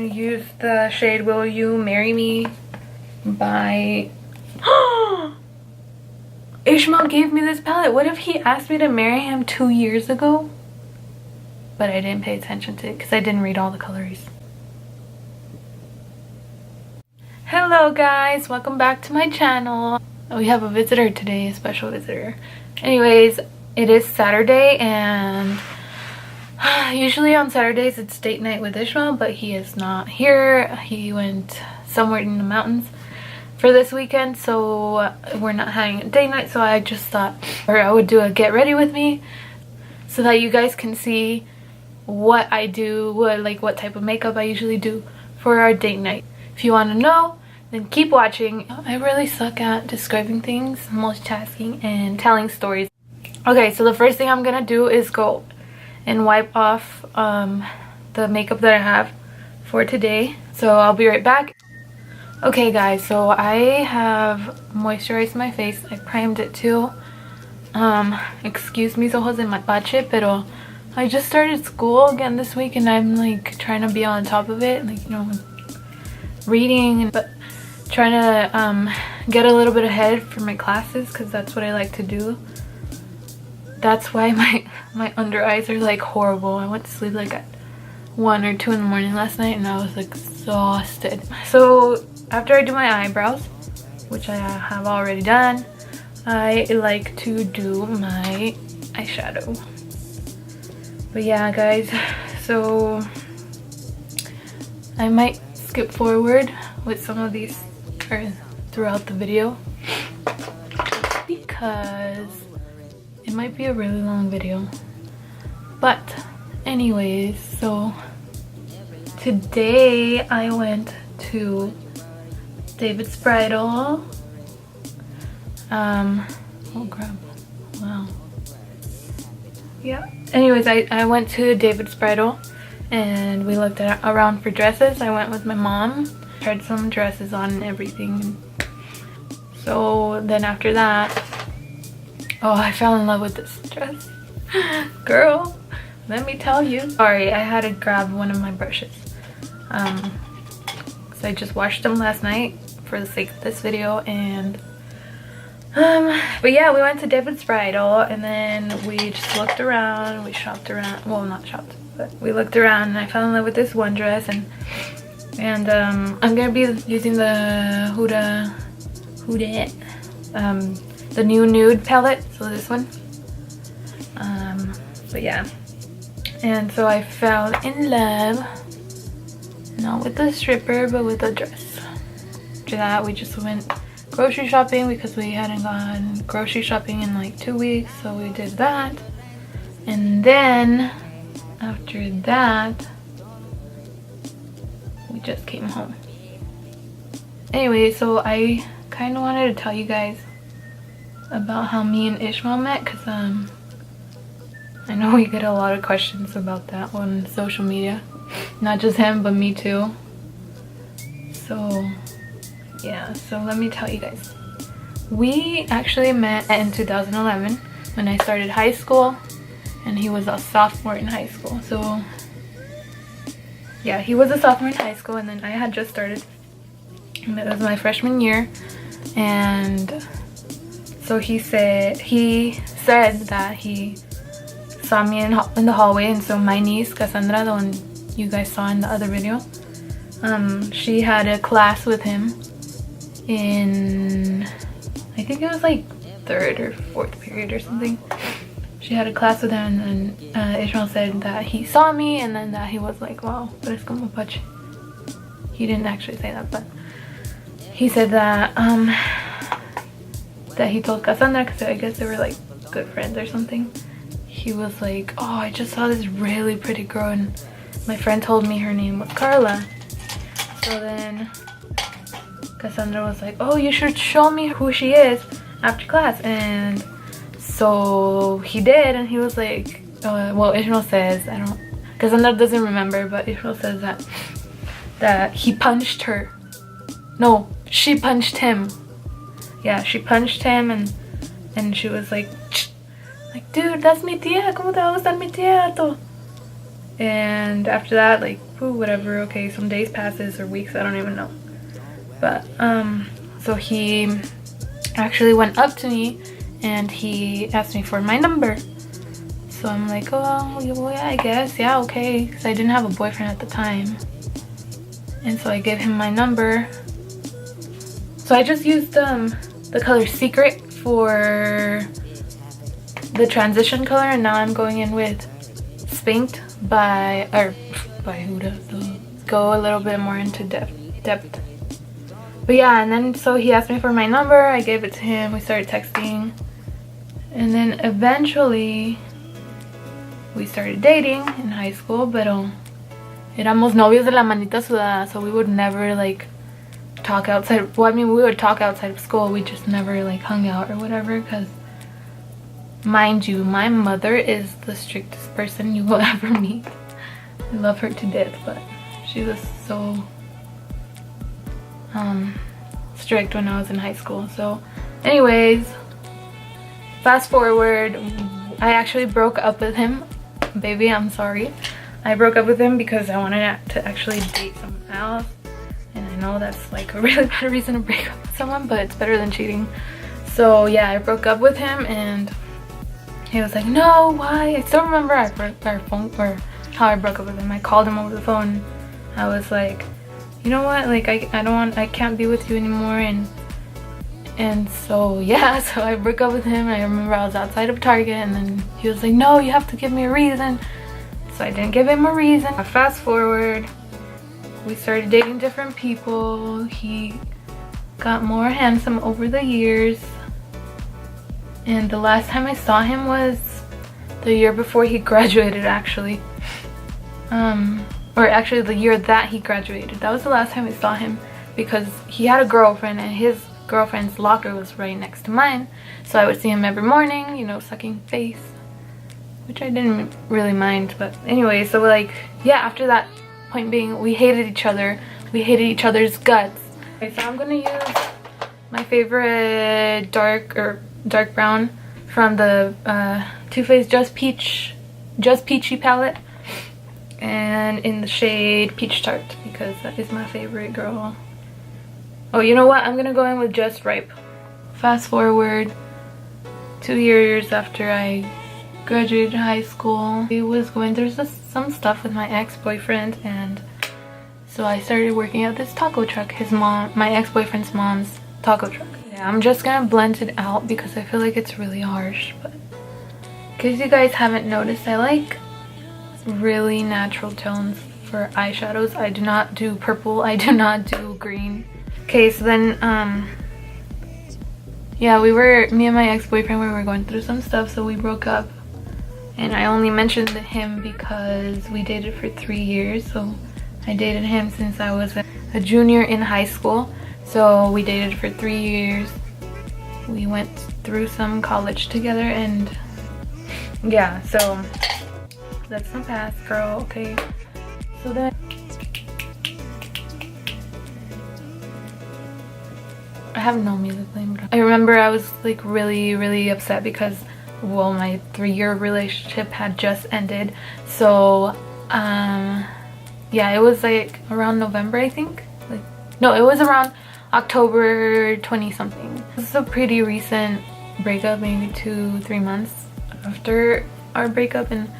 use the shade Will You Marry Me by... Isma gave me this palette. What if he asked me to marry him 2 years ago? But I didn't pay attention to it because I didn't read all the colors. Hello guys, welcome back to my channel. We have a visitor today, a special visitor. Anyways, it is Saturday and usually on Saturdays it's date night with Isma, but he is not here. He went somewhere in the mountains for this weekend, so we're not having a date night. So I just thought, or I would do a get ready with me so that you guys can see what I do, what type of makeup I usually do for our date night. If you want to know, then keep watching. I really suck at describing things, multitasking, and telling stories. Okay, so the first thing I'm gonna do is go and wipe off the makeup that I have for today. So I'll be right back. Okay guys, so I have moisturized my face. I primed it too. Excuse mis ojos en mapache, pero I just started school again this week and I'm like trying to be on top of it, like, you know, reading, but trying to get a little bit ahead for my classes because that's what I like to do. That's why my under eyes are like horrible. I went to sleep like at 1 or 2 in the morning last night and I was like exhausted. So after I do my eyebrows, which I have already done, I like to do my eyeshadow. But yeah guys, so I might skip forward with some of these throughout the video because it might be a really long video. But anyways, so today I went to David's Bridal. Oh crap, wow. Yeah, anyways, I went to David's Bridal and we looked around for dresses. I went with my mom, tried some dresses on and everything. So then after that, oh, I fell in love with this dress. Girl, let me tell you. Sorry, I had to grab one of my brushes. So I just washed them last night for the sake of this video. And but yeah, we went to David's Bridal and then we just looked around, we shopped around, well, not shopped, but we looked around and I fell in love with this one dress. And I'm gonna be using the Huda the new nude palette, so this one. But yeah, and so I fell in love, not with the stripper but with the dress. After that we just went grocery shopping because we hadn't gone grocery shopping in like 2 weeks, so we did that. And then after that we just came home. Anyway, so I kind of wanted to tell you guys about how me and Isma met because I know we get a lot of questions about that on social media, not just him but me too. So yeah, so let me tell you guys. We actually met in 2011 when I started high school and he was a sophomore in high school. So yeah, he was a sophomore in high school and then I had just started. It was my freshman year. And so he said that he saw me in the hallway, and so my niece Cassandra, the one you guys saw in the other video, she had a class with him in, I think it was like 3rd or 4th period or something. She had a class with him and then Ishmael said that he saw me and then that he was like, wow, parezco mapache. He didn't actually say that, but he said that that he told Cassandra because I guess they were like good friends or something. He was like, oh, I just saw this really pretty girl and my friend told me her name was Karla. So then Cassandra was like, oh, you should show me who she is after class. And so he did, and he was like, well, Ishmael says, Cassandra doesn't remember, but Ishmael says that he punched her. No, she punched him. Yeah, she punched him and she was like, dude, that's mi tía, ¿cómo te va a gustar mi tía? And after that, like, whatever, okay, some days passes or weeks, I don't even know. But so he actually went up to me and he asked me for my number. So I'm like, oh well, yeah, I guess, yeah, okay, because I didn't have a boyfriend at the time. And so I gave him my number. So I just used the color Secret for the transition color, and now I'm going in with Spanked by Huda, to go a little bit more into depth. But yeah, and then so he asked me for my number, I gave it to him, we started texting, and then eventually we started dating in high school, pero éramos novios de la manita sudada, so we would never like talk outside. Well, I mean, we would talk outside of school, we just never like hung out or whatever, because mind you, my mother is the strictest person you will ever meet. I love her to death, but she was so strict when I was in high school. So anyways, fast forward, I actually broke up with him. Baby, I'm sorry. I broke up with him because I wanted to actually date someone else. And I know that's like a really bad reason to break up with someone, but it's better than cheating. So yeah, I broke up with him and he was like, no, why? I still remember our phone, or how I broke up with him. I called him over the phone. I was like, you know what? Like, I can't be with you anymore. And so yeah, so I broke up with him. I remember I was outside of Target and then he was like, no, you have to give me a reason. So I didn't give him a reason. Fast forward, we started dating different people. He got more handsome over the years. And the last time I saw him was the year before he graduated, actually. Or actually the year that he graduated. That was the last time I saw him because he had a girlfriend and his girlfriend's locker was right next to mine. So I would see him every morning, you know, sucking face, which I didn't really mind. But anyway, so like, yeah, after that point being, we hated each other. We hated each other's guts. Okay, so I'm gonna use my favorite dark brown from the Too Faced Just Peachy palette, and in the shade Peach Tart, because that is my favorite, girl. Oh, you know what? I'm gonna go in with Just Ripe. Fast forward 2 years after I graduated high school. I was going through some stuff with my ex-boyfriend, and so I started working at this taco truck. My ex-boyfriend's mom's taco truck. Yeah, I'm just gonna blend it out because I feel like it's really harsh, but in case you guys haven't noticed, I like really natural tones for eyeshadows. I do not do purple, I do not do green. Okay, so then yeah, me and my ex-boyfriend, we were going through some stuff, so we broke up. And I only mentioned him because we dated for 3 years. So I dated him since I was a junior in high school. So we dated for 3 years. We went through some college together, and yeah, so that's the past, girl. Okay, so then I have no music playing. I remember I was like really upset because, well, my 3-year relationship had just ended. So yeah, it was like around November, I think. Like, no, it was around October 20 something. This is a pretty recent breakup, maybe 2-3 months after our breakup, and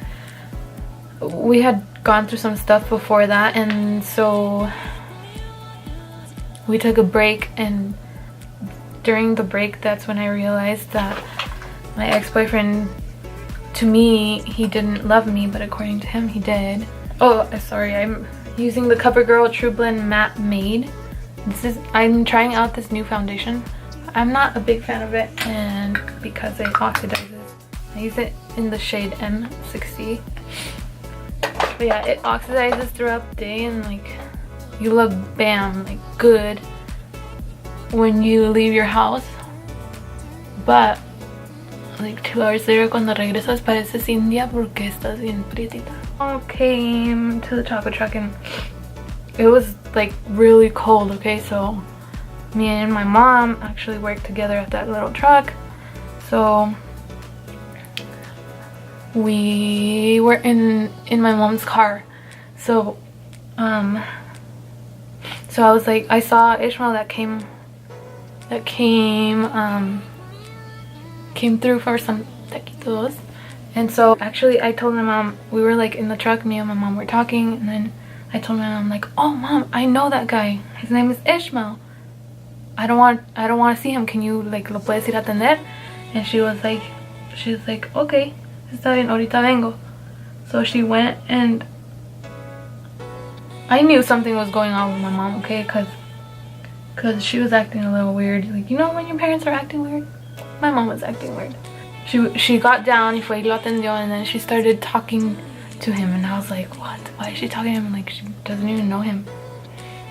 we had gone through some stuff before that, and so we took a break. And during the break, that's when I realized that my ex-boyfriend, to me, he didn't love me, but according to him, he did. Oh, sorry, I'm using the CoverGirl True Blend Matte Made. I'm trying out this new foundation. I'm not a big fan of it, and because it oxidizes. I use it in the shade M60. But yeah, it oxidizes throughout the day, and like, you look bam, like good when you leave your house. But like 2 hours later, cuando regresas, pareces india porque estás bien prietita. I came to the taco truck and it was like really cold. Okay, so me and my mom actually worked together at that little truck. So we were in my mom's car. So so I was like, I saw Ishmael that came through for some taquitos. And so actually I told my mom, we were like in the truck, me and my mom were talking, and then I told my mom like, oh mom, I know that guy, his name is Ishmael. I don't want to see him. Can you like lo puedes ir a atender? And she was like okay, está bien, ahorita vengo. So she went, and I knew something was going on with my mom, okay, because she was acting a little weird. Like, you know when your parents are acting weird? My mom was acting weird. She got down, y fue y lo atendió, and then she started talking to him, and I was like, what? Why is she talking to him? Like, she doesn't even know him.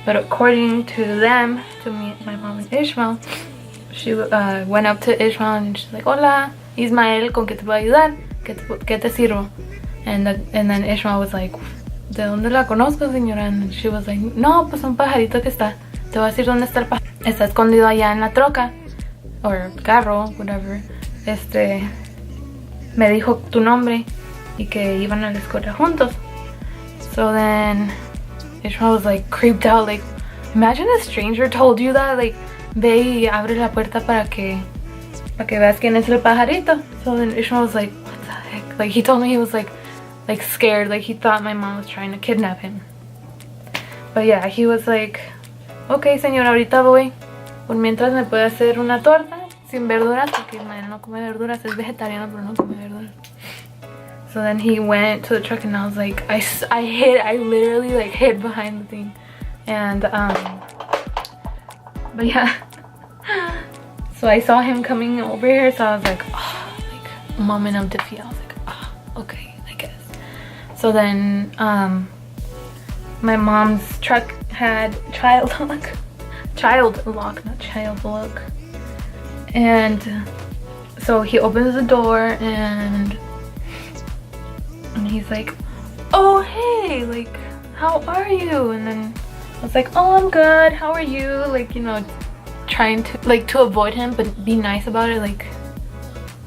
But according to them, to me, my mom and Ishmael, she went up to Ishmael and she's like, hola, Ismael, ¿con qué te puedo ayudar? ¿Qué te sirvo? And then Ishmael was like, ¿de dónde la conozco, señora? And she was like, no, pues un pajarito que está. Te voy a decir dónde está el pajarito. Está escondido allá en la troca. Or carro, whatever. Me dijo tu nombre y que iban a la escuela juntos. So then Ishmael was like creeped out, like, imagine a stranger told you that, like, ve y abre la puerta para que veas quién es el pajarito. So then Ishmael was like, what the heck? Like, he told me he was like scared, like he thought my mom was trying to kidnap him. But yeah, he was like, okay señora, ahorita voy. Por mientras me puede hacer una torta sin verduras, porque Ismael no come verduras, es vegetariano pero no come verduras. So then he went to the truck, and I was like, I literally like hid behind the thing. And but yeah, so I saw him coming over here, so I was like, oh, like moment of defeat. I was like, oh, okay, I guess. So then my mom's truck had child lock, not child lock. And so he opens the door, and he's like, oh hey, like, how are you? And then I was like, oh, I'm good, how are you? Like, you know, trying to avoid him but be nice about it. Like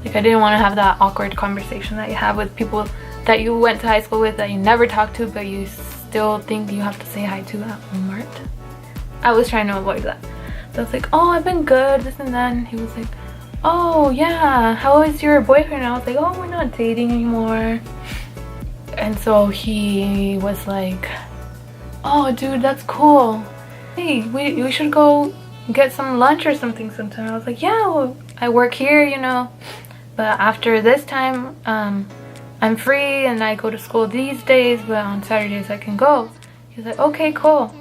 I didn't want to have that awkward conversation that you have with people that you went to high school with, that you never talked to, but you still think you have to say hi to at Walmart. I was trying to avoid that. So I was like, oh, I've been good, this and that. And he was like, oh yeah, how is your boyfriend? And I was like, oh, we're not dating anymore. And so he was like, oh dude, that's cool. Hey, we should go get some lunch or something sometime. I was like, yeah, well, I work here, you know, but after this time I'm free and I go to school these days, but on Saturdays I can go. He's like, okay, cool.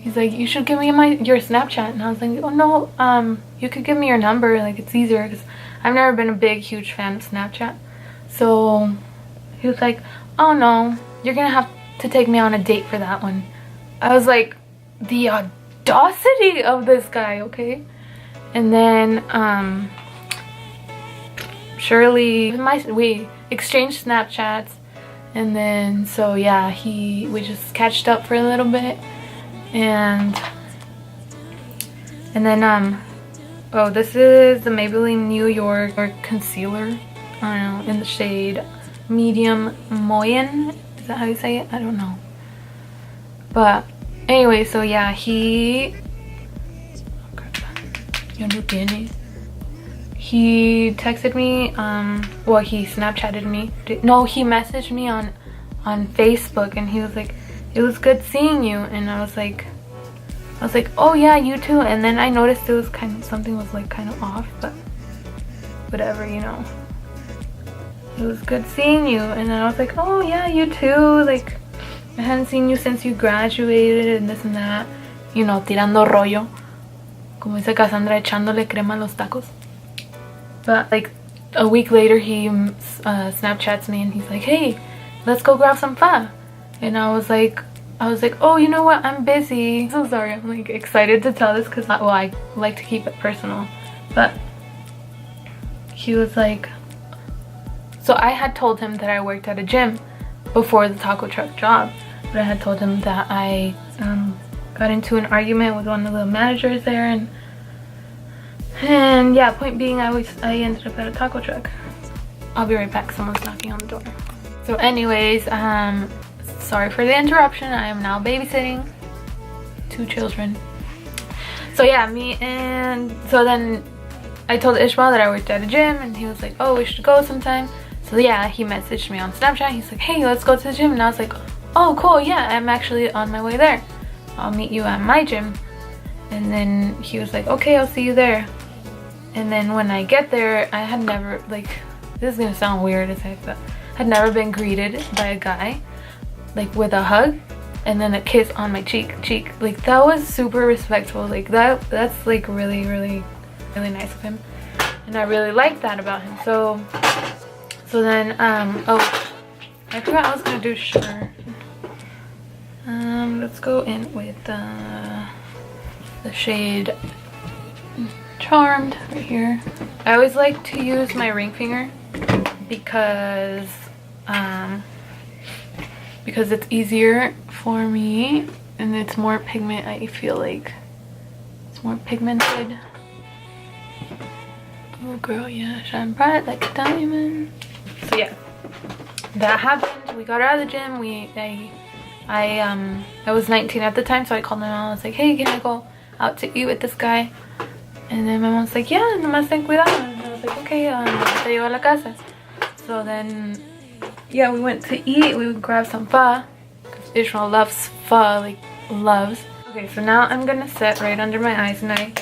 He's like, you should give me your Snapchat. And I was like, oh no, you could give me your number, like it's easier, because I've never been a big huge fan of Snapchat. So he was like, oh no, you're gonna have to take me on a date for that one. I was like, the audacity of this guy, okay? And then surely we exchanged Snapchats, and then so yeah, we just catched up for a little bit, and then oh, this is the Maybelline New York concealer, I don't know, in the shade medium moyen. Is that how you say it? I don't know. But anyway, so yeah, he texted me, well, he Snapchatted me. No, he messaged me on Facebook, and he was like, it was good seeing you. And I was like, oh yeah, you too. And then I noticed it was something was like kind of off, but whatever, you know. It was good seeing you. And then I was like, oh yeah, you too. Like, I hadn't seen you since you graduated and this and that. You know, tirando rollo. Como dice Cassandra, echándole crema a los tacos. But like a week later, he Snapchats me and he's like, hey, let's go grab some pho. And I was like, oh, you know what? I'm busy. So sorry. I'm like excited to tell this because, well, I like to keep it personal. But he was like, so I had told him that I worked at a gym before the taco truck job. But I had told him that I got into an argument with one of the managers there, and yeah, point being, I ended up at a taco truck. I'll be right back. Someone's knocking on the door. So anyways, sorry for the interruption. I am now babysitting 2 children. So yeah, so then I told Ishmael that I worked at a gym, and he was like, oh, we should go sometime. So yeah, he messaged me on Snapchat. He's like, hey, let's go to the gym. And I was like, oh, cool, yeah, I'm actually on my way there. I'll meet you at my gym. And then he was like, okay, I'll see you there. And then when I get there, I had never, like, this is gonna sound weird as heck, but I had never been greeted by a guy, like, with a hug and then a kiss on my cheek. Like, that was super respectful. Like, that's like really nice of him, and I really liked that about him. So then oh, I forgot I was gonna do sugar. Let's go in with the shade Charmed right here. I always like to use my ring finger because it's easier for me, and it's more pigment. I feel like it's more pigmented. Oh girl, yeah, shine bright like a diamond. So yeah, that happened. We got out of the gym. I was 19 at the time, so I called my mom. I was like, hey, can I go out to eat with this guy? And then my mom's like, yeah, nomás ten cuidado. And I was like, okay, te llevo a la casa. So then, yeah, we went to eat. We grabbed some pho, because Ishmael loves pho, like loves. Okay, so now I'm gonna set right under my eyes, and I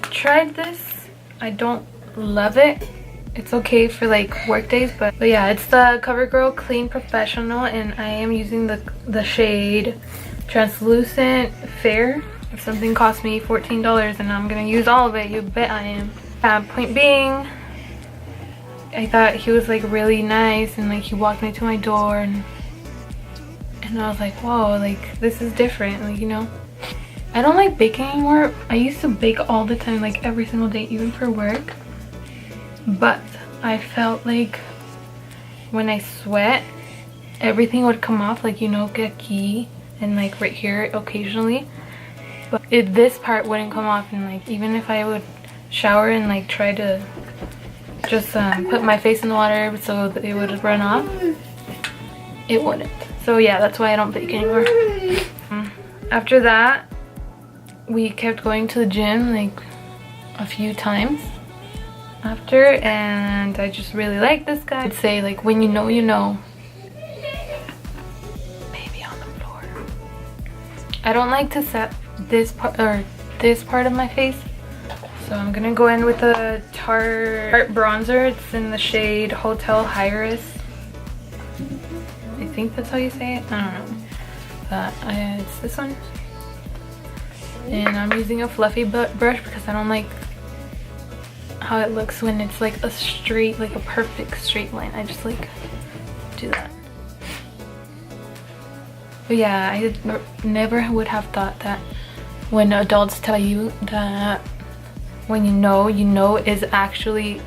tried this. I don't love it. It's okay for like work days, but yeah, it's the CoverGirl Clean Professional, and I am using the shade Translucent Fair. If something cost me $14 and I'm gonna use all of it, you bet I am. Point being, I thought he was like really nice, and like he walked me to my door, and I was like, whoa, like this is different, like, you know. I don't like baking anymore. I used to bake all the time, like every single day, even for work. But I felt like when I sweat, everything would come off, like, you know, aquí and like right here occasionally. But this part wouldn't come off, and like even if I would shower and like try to just put my face in the water so that it would run off, it wouldn't. So yeah, that's why I don't bake anymore. After that, we kept going to the gym like a few times after, and I just really like this guy. I'd say like, when you know, you know. Baby on the floor. I don't like to set this part of my face, so I'm gonna go in with a Tarte bronzer. It's in the shade Hotel Iris. I think that's how you say it. I don't know, but it's this one. And I'm using a fluffy brush because I don't like how it looks when it's like a straight, like a perfect straight line. I just like do that. But yeah, I never would have thought that when adults tell you that when you know is actually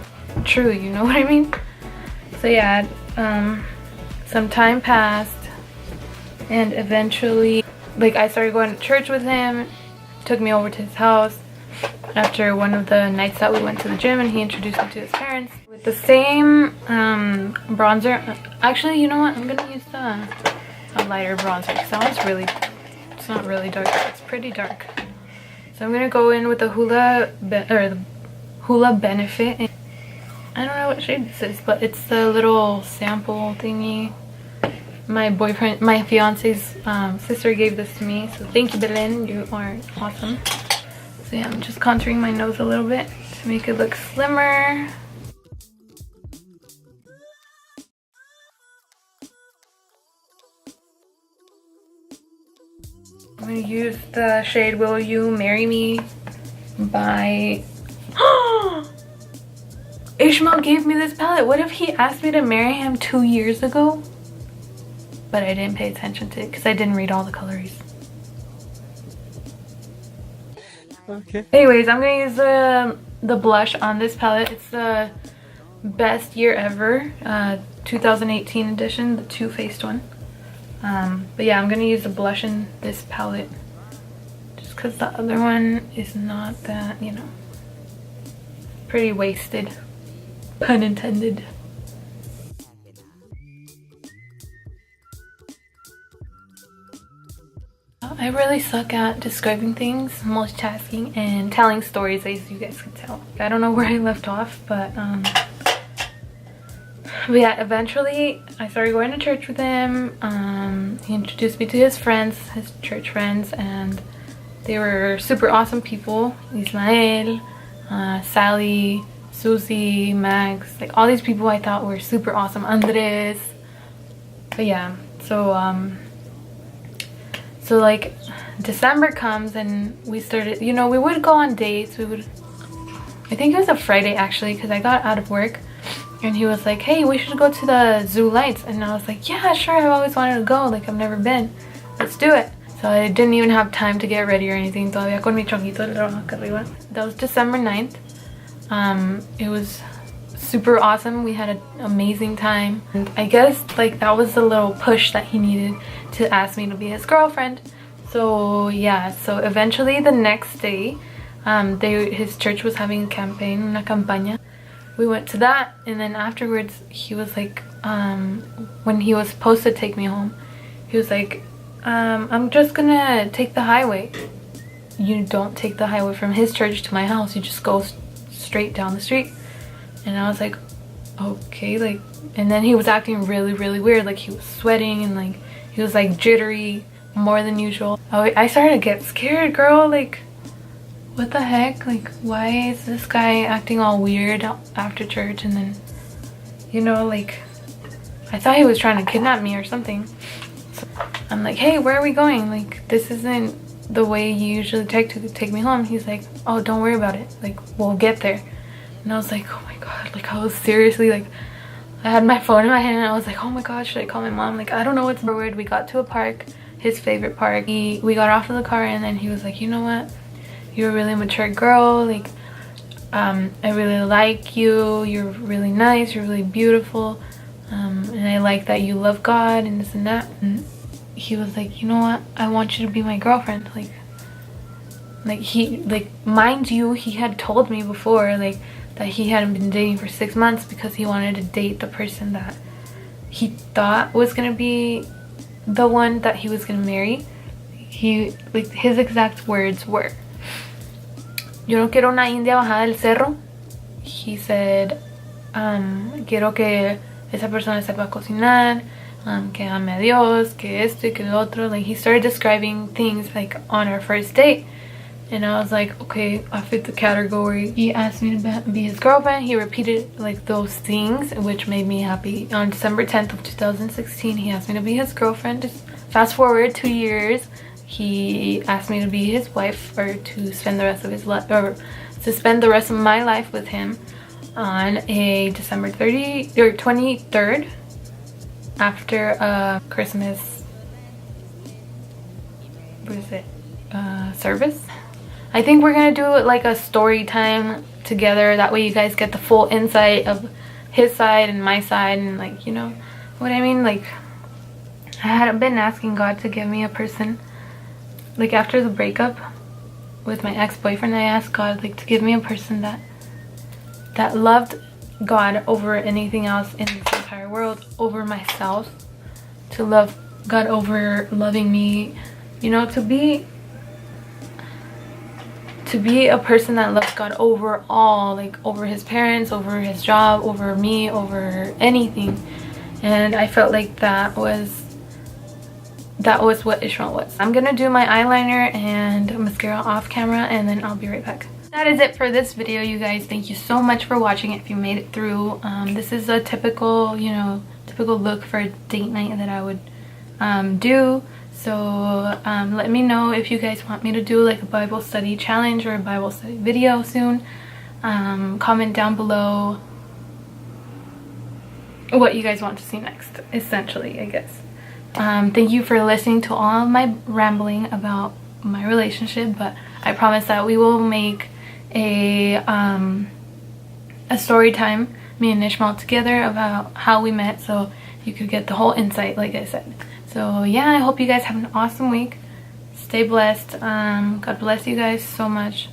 true, you know what I mean? So yeah, some time passed, and eventually, like, I started going to church with him. Took me over to his house after one of the nights that we went to the gym, and he introduced me to his parents with the same bronzer. Actually, you know what, I'm gonna use a lighter bronzer because that one's really, it's not really dark, it's pretty dark. So I'm gonna go in with the the Hula Benefit. I don't know what shade this is, but it's the little sample thingy. My fiance's sister gave this to me, so thank you, Belen, you are awesome. So yeah, I'm just contouring my nose a little bit to make it look slimmer. I'm gonna use the shade Will You Marry Me by Ishmael gave me this palette. What if he asked me to marry him 2 years ago? But I didn't pay attention to it because I didn't read all the colors. Okay. Anyways, I'm gonna use the blush on this palette. It's the Best Year Ever 2018 edition, the Too Faced one. But yeah, I'm gonna use the blush in this palette just because the other one is not that, you know, pretty wasted. Pun intended. I really suck at describing things, multitasking, and telling stories, as you guys can tell. I don't know where I left off, but yeah, eventually I started going to church with him. He introduced me to his friends, his church friends, and they were super awesome people. Ismael, Sally, Susie, Max, like all these people I thought were super awesome. Andres. But yeah, so like December comes and we started, you know, we would go on dates. I think it was a Friday actually, because I got out of work and he was like, hey, we should go to the zoo lights. And I was like, yeah, sure, I've always wanted to go, like I've never been, let's do it. So I didn't even have time to get ready or anything. Todavía con mi chonguito de trabajo acá arriba. That was December 9th. It was super awesome. We had an amazing time. And I guess like that was the little push that he needed to ask me to be his girlfriend. So yeah, so eventually the next day, his church was having a campaign, una campaña. We went to that, and then afterwards he was like, when he was supposed to take me home, he was like, I'm just gonna take the highway. You don't take the highway from his church to my house, you just go straight down the street. And I was like, okay, like, and then he was acting really weird, like he was sweating and like he was like jittery more than usual. I started to get scared, girl, like what the heck, like why is this guy acting all weird after church? And then, you know, like I thought he was trying to kidnap me or something. So I'm like, hey, where are we going? Like this isn't the way you usually take me home. He's like, oh, don't worry about it, like we'll get there. And I was like, oh my god, like I was seriously like, I had my phone in my hand and I was like, oh my god, should I call my mom? Like I don't know what's forward. We got to a park, his favorite park. We got off of the car and then he was like, you know what, you're a really mature girl, like I really like you, you're really nice, you're really beautiful, and I like that you love God and this and that. And he was like, you know what, I want you to be my girlfriend. Like he, like, mind you, he had told me before like that he hadn't been dating for 6 months because he wanted to date the person that he thought was gonna be the one that he was gonna marry. He, like, his exact words were, yo no quiero una india bajada del cerro. He said, quiero que esa persona sepa cocinar, que ame a Dios, que esto y que lo otro. Like he started describing things like on our first date. And I was like, okay, I fit the category. He asked me to be his girlfriend. He repeated like those things, which made me happy. On December 10th of 2016, he asked me to be his girlfriend. Just fast forward 2 years, he asked me to be his wife, or to spend the rest of his life, or to spend the rest of my life with him on a December 30th or 23rd after Christmas, what is it, service. I think we're gonna do like a story time together, that way you guys get the full insight of his side and my side, and like, you know what I mean. Like I had been asking God to give me a person, like after the breakup with my ex-boyfriend, I asked God like to give me a person that loved God over anything else in this entire world, over myself, to love God over loving me, you know, to be a person that loves God over all, like over his parents, over his job, over me, over anything. And I felt like that was what Ishmael was. I'm gonna do my eyeliner and mascara off camera and then I'll be right back. That is it for this video, you guys. Thank you so much for watching if you made it through. This is a typical, you know, typical look for a date night that I would do. So let me know if you guys want me to do like a Bible study challenge or a Bible study video soon. Comment down below what you guys want to see next, essentially, I guess. Thank you for listening to all of my rambling about my relationship, but I promise that we will make a story time, me and Ishmael together, about how we met, so you could get the whole insight, like I said. So yeah, I hope you guys have an awesome week. Stay blessed. God bless you guys so much.